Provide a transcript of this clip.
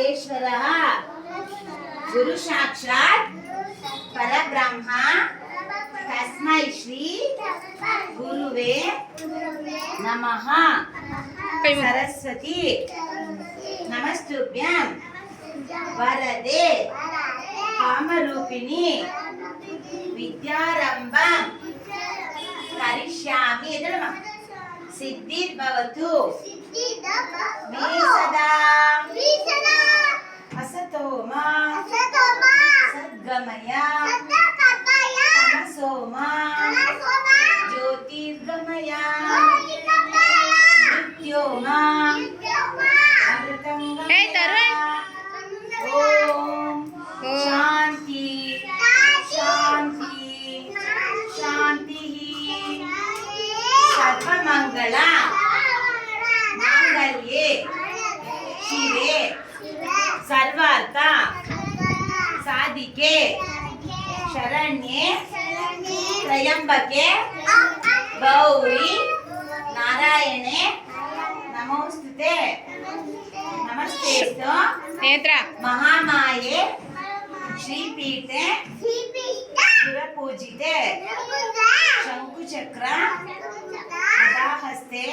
మహేశ్వరः గురు సాక్షాత్ పరబ్రహ్మ తస్మై శ్రీ గురువే నమః. సరస్వతి నమస్తుభ్యం వరదే కామరూపిణి విద్యారంభం కరిష్యామి. సిద్ధిర్భవతు మే సదా అసతో మా సద్గమయ తమసో మా జ్యోతిర్గమయ మృత్యో మా అమృతం గమయ. ఓం శాంతి శాంతి శాంతి. సర్వమంగళ మాంగళ్యే శివే సర్వార్థ సాధికే శరణ్యే త్రయంబకే గౌరీ నారాయణే నమోస్తుతే. నమస్తేస్తు మహామాయే శ్రీపీఠే సురపూజితే శంకుచక్ర గదాహస్తే